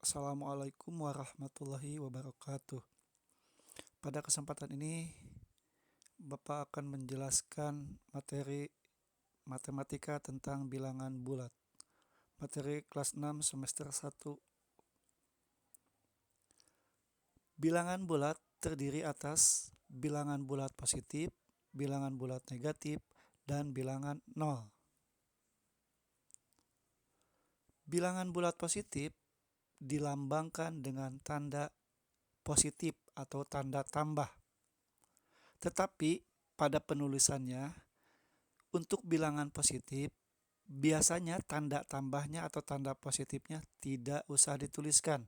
Assalamualaikum warahmatullahi wabarakatuh. Pada kesempatan ini, Bapak akan menjelaskan materi matematika tentang bilangan bulat. Materi kelas 6 semester 1. Bilangan bulat terdiri atas bilangan bulat positif, bilangan bulat negatif, dan bilangan nol. Bilangan bulat positif dilambangkan dengan tanda positif atau tanda tambah. Tetapi pada penulisannya, untuk bilangan positif, biasanya tanda tambahnya atau tanda positifnya tidak usah dituliskan.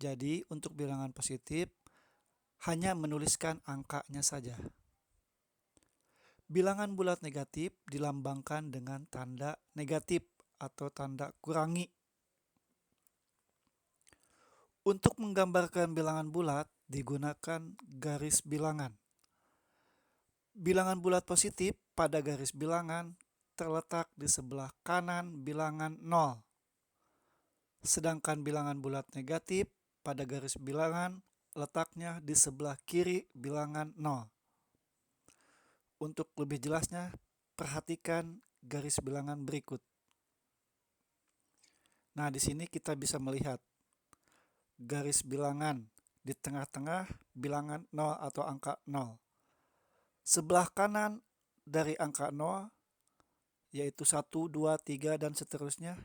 Jadi untuk bilangan positif, hanya menuliskan angkanya saja. Bilangan bulat negatif dilambangkan dengan tanda negatif atau tanda kurangi. Untuk menggambarkan bilangan bulat, digunakan garis bilangan. Bilangan bulat positif pada garis bilangan terletak di sebelah kanan bilangan 0. Sedangkan bilangan bulat negatif pada garis bilangan letaknya di sebelah kiri bilangan 0. Untuk lebih jelasnya, perhatikan garis bilangan berikut. Nah, di sini kita bisa melihat garis bilangan di tengah-tengah bilangan 0 atau angka 0. Sebelah kanan dari angka 0, yaitu 1, 2, 3, dan seterusnya,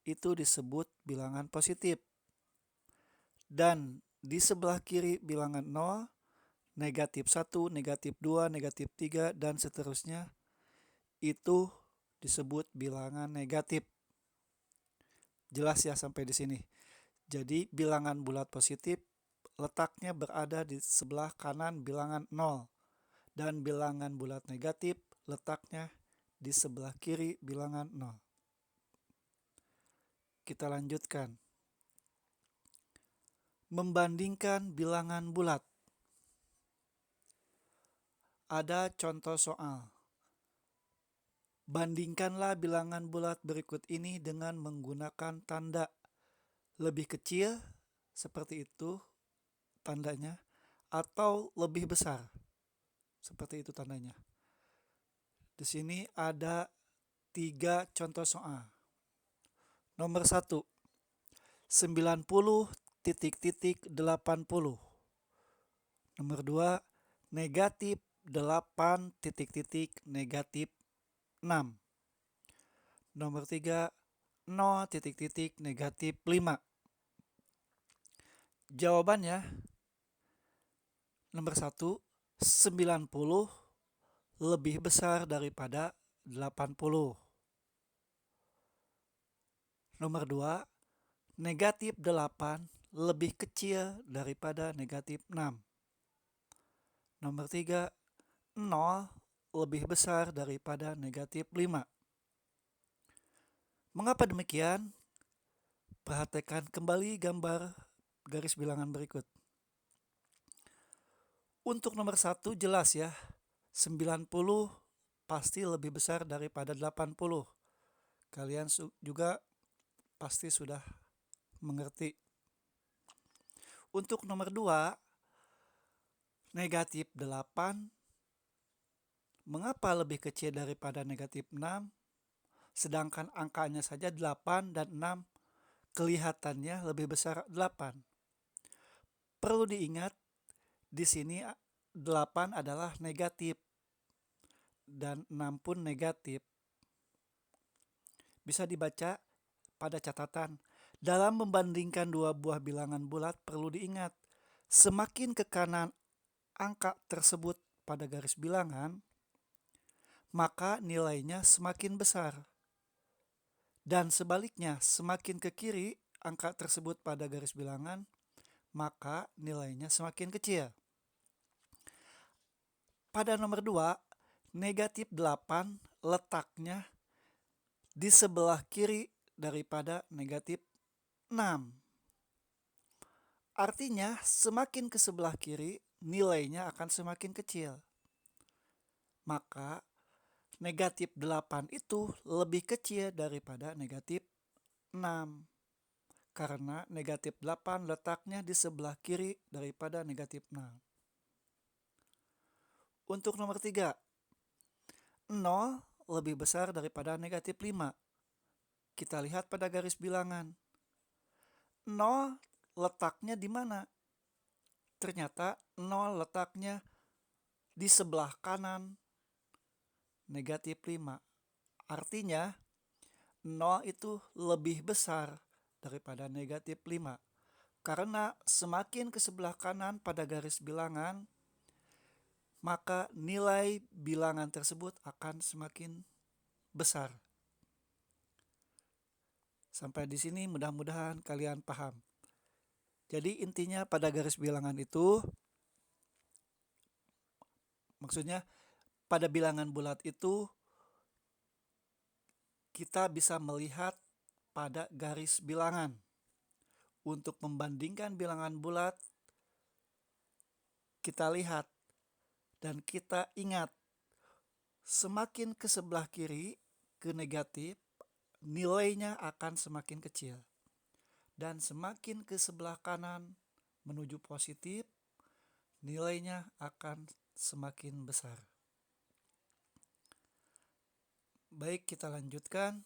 itu disebut bilangan positif. Dan di sebelah kiri bilangan 0, negatif 1, negatif 2, negatif 3, dan seterusnya, itu disebut bilangan negatif. Jelas ya sampai di sini. Jadi bilangan bulat positif letaknya berada di sebelah kanan bilangan 0. Dan bilangan bulat negatif letaknya di sebelah kiri bilangan 0. Kita lanjutkan. Membandingkan bilangan bulat. Ada contoh soal. Bandingkanlah bilangan bulat berikut ini dengan menggunakan tanda lebih kecil, seperti itu tandanya, atau lebih besar, seperti itu tandanya. Di sini ada 3 contoh soal. Nomor 1, 90,80. Nomor 2, negatif 8, negatif 6. Nomor 3, 0, negatif 5. Jawabannya, nomor 1, 90 lebih besar daripada 80. Nomor 2, negatif 8 lebih kecil daripada negatif 6. Nomor 3, 0 lebih besar daripada negatif 5. Mengapa demikian? Perhatikan kembali gambar garis bilangan berikut. Untuk nomor 1 jelas ya, 90 pasti lebih besar daripada 80. Kalian juga pasti sudah mengerti. Untuk nomor 2, negatif 8, mengapa lebih kecil daripada negatif 6? Sedangkan angkanya saja 8 dan 6 kelihatannya lebih besar 8. Perlu diingat, di sini 8 adalah negatif dan 6 pun negatif. Bisa dibaca pada catatan. Dalam membandingkan dua buah bilangan bulat perlu diingat, semakin ke kanan angka tersebut pada garis bilangan, maka nilainya semakin besar. Dan sebaliknya, semakin ke kiri angka tersebut pada garis bilangan, maka nilainya semakin kecil. Pada nomor 2, negatif 8 letaknya di sebelah kiri daripada negatif 6. Artinya, semakin ke sebelah kiri, nilainya akan semakin kecil. Maka, negatif 8 itu lebih kecil daripada negatif 6. karena negatif 8 letaknya di sebelah kiri daripada negatif 6. Untuk nomor 3, 0 lebih besar daripada negatif 5. Kita lihat pada garis bilangan. 0 letaknya di mana? Ternyata 0 letaknya di sebelah kanan negatif 5. Artinya 0 itu lebih besar daripada negatif 5. Karena semakin ke sebelah kanan pada garis bilangan, maka nilai bilangan tersebut akan semakin besar. Sampai di sini mudah-mudahan kalian paham. Jadi intinya pada garis bilangan itu, maksudnya pada bilangan bulat itu kita bisa melihat pada garis bilangan. Untuk membandingkan bilangan bulat, kita lihat dan kita ingat, semakin ke sebelah kiri, ke negatif, nilainya akan semakin kecil. Dan semakin ke sebelah kanan menuju positif, nilainya akan semakin besar. Baik, kita lanjutkan.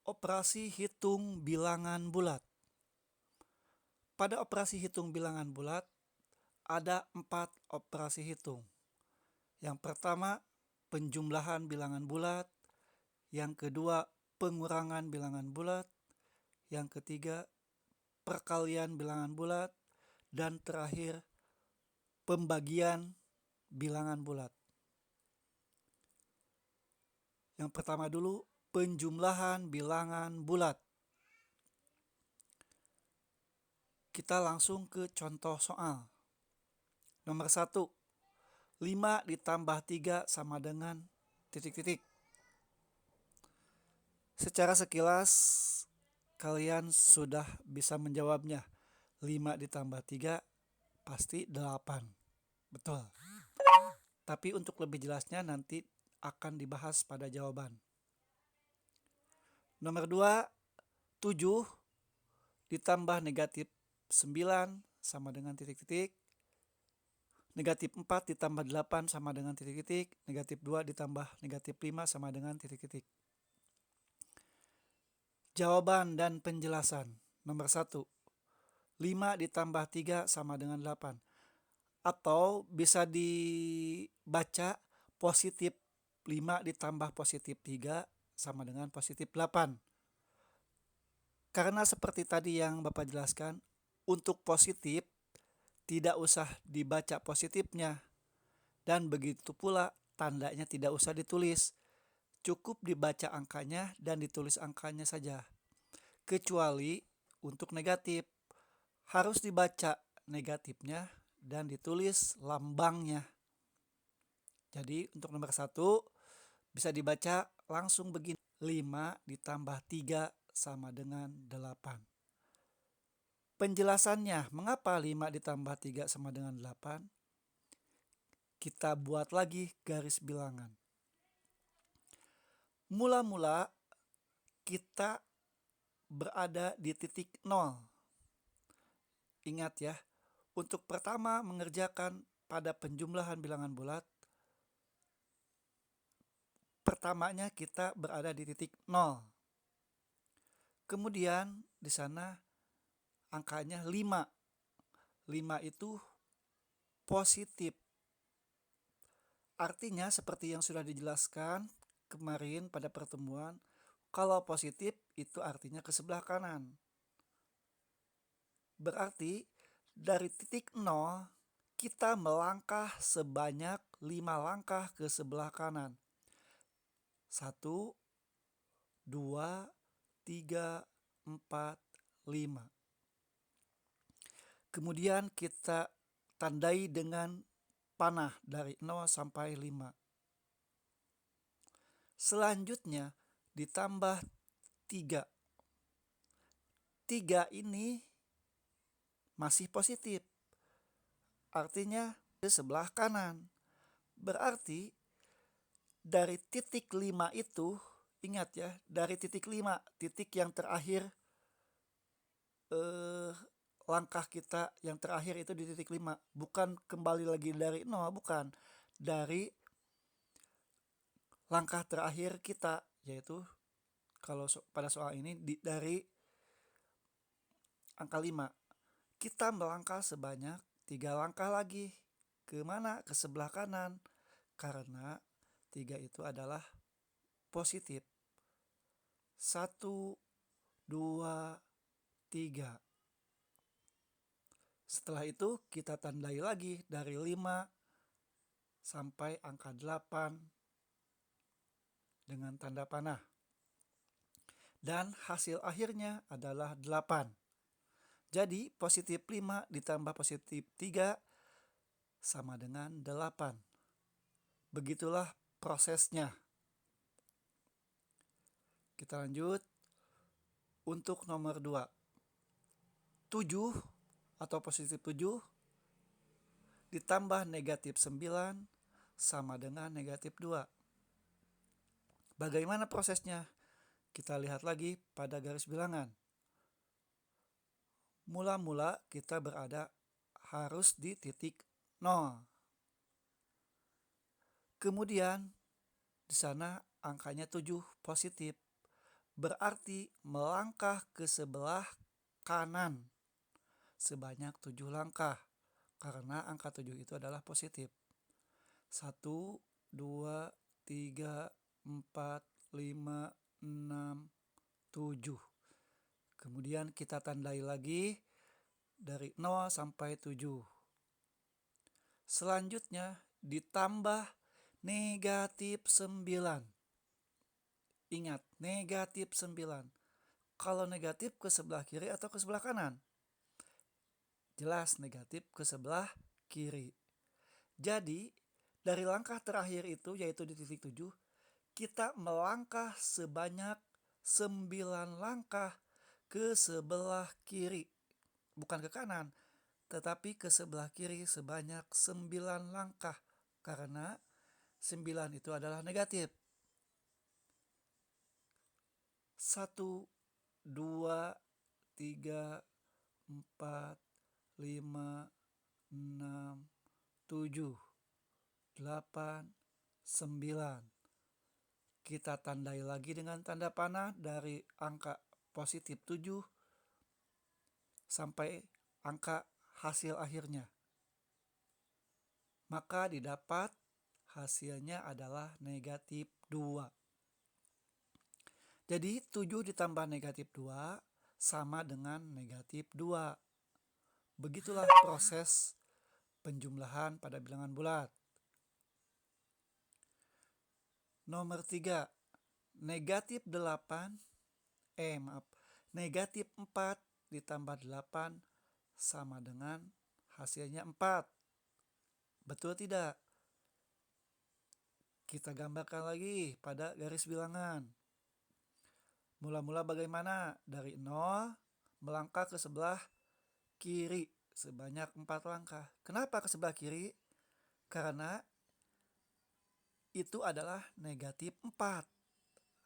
Operasi hitung bilangan bulat. Pada operasi hitung bilangan bulat, ada 4 operasi hitung. Yang pertama, penjumlahan bilangan bulat. Yang kedua, pengurangan bilangan bulat. Yang ketiga, perkalian bilangan bulat. Dan terakhir, pembagian bilangan bulat. Yang pertama dulu, penjumlahan bilangan bulat. Kita langsung ke contoh soal. Nomor 1, 5 ditambah 3 sama dengan titik-titik. Secara sekilas kalian sudah bisa menjawabnya. 5 ditambah 3 pasti 8. Betul. Tapi untuk lebih jelasnya nanti akan dibahas pada jawaban. Nomor 2, 7 ditambah negatif 9 sama dengan titik-titik. Negatif 4 ditambah 8 sama dengan titik-titik. Negatif 2 ditambah negatif 5 sama dengan titik-titik. Jawaban dan penjelasan. Nomor 1, 5 ditambah 3 sama dengan 8. Atau bisa dibaca positif 5 ditambah positif 3 sama dengan positif 8. Karena seperti tadi yang Bapak jelaskan, untuk positif tidak usah dibaca positifnya. Dan begitu pula tandanya tidak usah ditulis. Cukup dibaca angkanya dan ditulis angkanya saja. Kecuali untuk negatif, harus dibaca negatifnya dan ditulis lambangnya. Jadi untuk nomor 1 bisa dibaca langsung begini. 5 ditambah 3 sama dengan 8. Penjelasannya, mengapa 5 ditambah 3 sama dengan 8? Kita buat lagi garis bilangan. Mula-mula kita berada di titik 0. Ingat ya, untuk pertama mengerjakan pada penjumlahan bilangan bulat, pertamanya kita berada di titik 0. Kemudian di sana angkanya 5. 5 itu positif. Artinya seperti yang sudah dijelaskan kemarin pada pertemuan, kalau positif itu artinya ke sebelah kanan. Berarti dari titik 0 kita melangkah sebanyak 5 langkah ke sebelah kanan. 1, 2, 3, 4, 5. Kemudian kita tandai dengan panah dari 0 sampai 5. Selanjutnya ditambah 3. 3 ini masih positif. Artinya di sebelah kanan. Berarti dari titik 5 itu Ingat ya, dari titik 5, titik yang terakhir, langkah kita yang terakhir itu di titik 5, bukan kembali lagi dari 0, bukan. Dari langkah terakhir kita, yaitu kalau pada soal ini dari angka 5. Kita melangkah sebanyak 3 langkah lagi. Ke mana? Ke sebelah kanan. Karena 3 itu adalah positif. 1, 2, 3. Setelah itu kita tandai lagi dari 5 sampai angka 8 dengan tanda panah. Dan hasil akhirnya adalah 8. Jadi positif 5 ditambah positif 3 sama dengan 8. Begitulah prosesnya. Kita lanjut. Untuk nomor 2, 7 atau positif 7 ditambah negatif 9 sama dengan negatif 2. Bagaimana prosesnya? Kita lihat lagi pada garis bilangan. Mula-mula kita berada harus di titik 0. Kemudian di sana angkanya 7 positif. Berarti melangkah ke sebelah kanan sebanyak 7 langkah. Karena angka 7 itu adalah positif. 1, 2, 3, 4, 5, 6, 7. Kemudian kita tandai lagi dari 0 sampai 7. Selanjutnya ditambah negatif 9. Ingat, negatif 9. Kalau negatif ke sebelah kiri atau ke sebelah kanan? Jelas negatif ke sebelah kiri. Jadi, dari langkah terakhir itu, yaitu di titik 7, kita melangkah sebanyak 9 langkah ke sebelah kiri. Bukan ke kanan, tetapi ke sebelah kiri sebanyak 9 langkah. Karena 9 itu adalah negatif. 1, 2, 3, 4, 5, 6, 7, 8, 9. Kita tandai lagi dengan tanda panah dari angka positif 7 sampai angka hasil akhirnya. Maka didapat hasilnya adalah negatif 2. Jadi 7 ditambah negatif 2 sama dengan negatif 2. Begitulah proses penjumlahan pada bilangan bulat. Nomor 3, negatif 4 ditambah 8 sama dengan hasilnya 4. Betul tidak? Kita gambarkan lagi pada garis bilangan. Mula-mula bagaimana? Dari 0 melangkah ke sebelah kiri sebanyak 4 langkah. Kenapa ke sebelah kiri? Karena itu adalah negatif 4.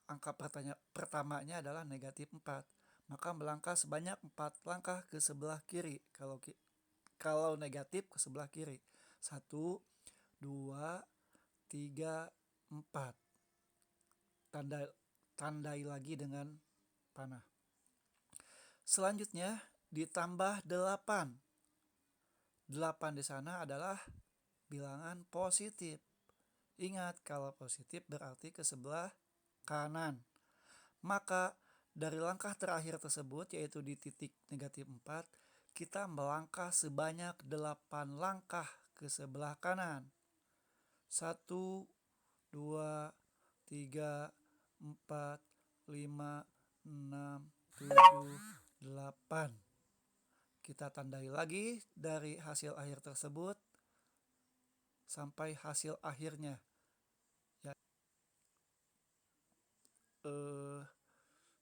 Angka pertamanya adalah negatif 4. Maka melangkah sebanyak 4 langkah ke sebelah kiri. Kalau negatif ke sebelah kiri. 1, 2, 3, 4. Tandai lagi dengan panah. Selanjutnya ditambah 8. 8 di sana adalah bilangan positif. Ingat, kalau positif berarti ke sebelah kanan. Maka dari langkah terakhir tersebut, yaitu di titik negatif 4, kita melangkah sebanyak 8 langkah ke sebelah kanan. 1, 2, 3, 4, 5, 6, 7, 8. Kita tandai lagi dari hasil akhir tersebut sampai hasil akhirnya.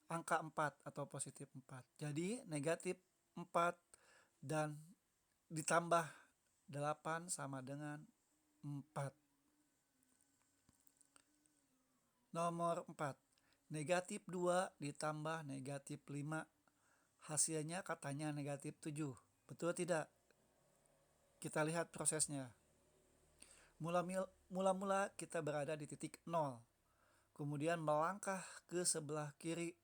Angka 4 atau positif 4. Jadi negatif 4 dan ditambah 8 sama dengan 4. Nomor 4, Negatif 2 ditambah negatif 5, hasilnya katanya negatif 7. Betul tidak? Kita lihat prosesnya. Mula-mula kita berada di titik 0. Kemudian melangkah ke sebelah kiri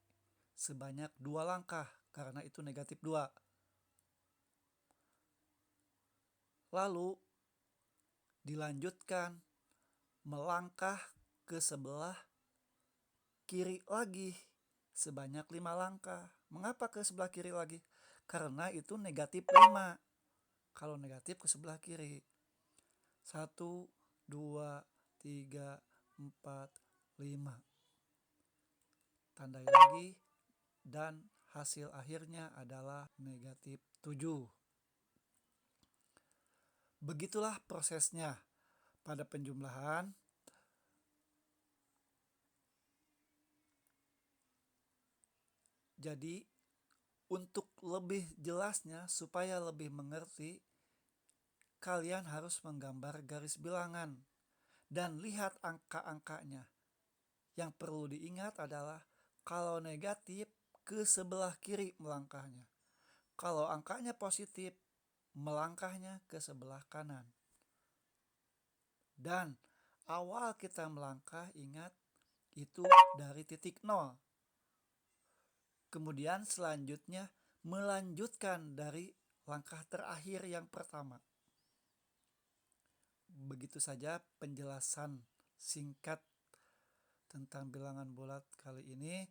sebanyak 2 langkah, karena itu negatif 2. Lalu dilanjutkan melangkah ke sebelah kiri lagi sebanyak 5 langkah. Mengapa ke sebelah kiri lagi? Karena itu negatif 5. Kalau negatif ke sebelah kiri. 1, 2, 3, 4, 5. Tandai lagi dan hasil akhirnya adalah negatif 7. Begitulah prosesnya pada penjumlahan. Jadi untuk lebih jelasnya, supaya lebih mengerti, kalian harus menggambar garis bilangan dan lihat angka-angkanya. Yang perlu diingat adalah kalau negatif ke sebelah kiri melangkahnya. Kalau angkanya positif, melangkahnya ke sebelah kanan. Dan awal kita melangkah, ingat, itu dari titik 0. Kemudian selanjutnya melanjutkan dari langkah terakhir yang pertama. Begitu saja penjelasan singkat tentang bilangan bulat kali ini.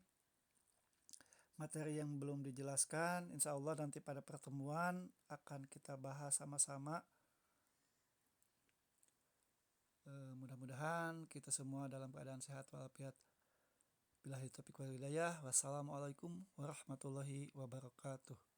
Materi yang belum dijelaskan, insya Allah nanti pada pertemuan akan kita bahas sama-sama. Mudah-mudahan kita semua dalam keadaan sehat walafiat. Billahi taufiq wal hidayah. Wassalamualaikum warahmatullahi wabarakatuh.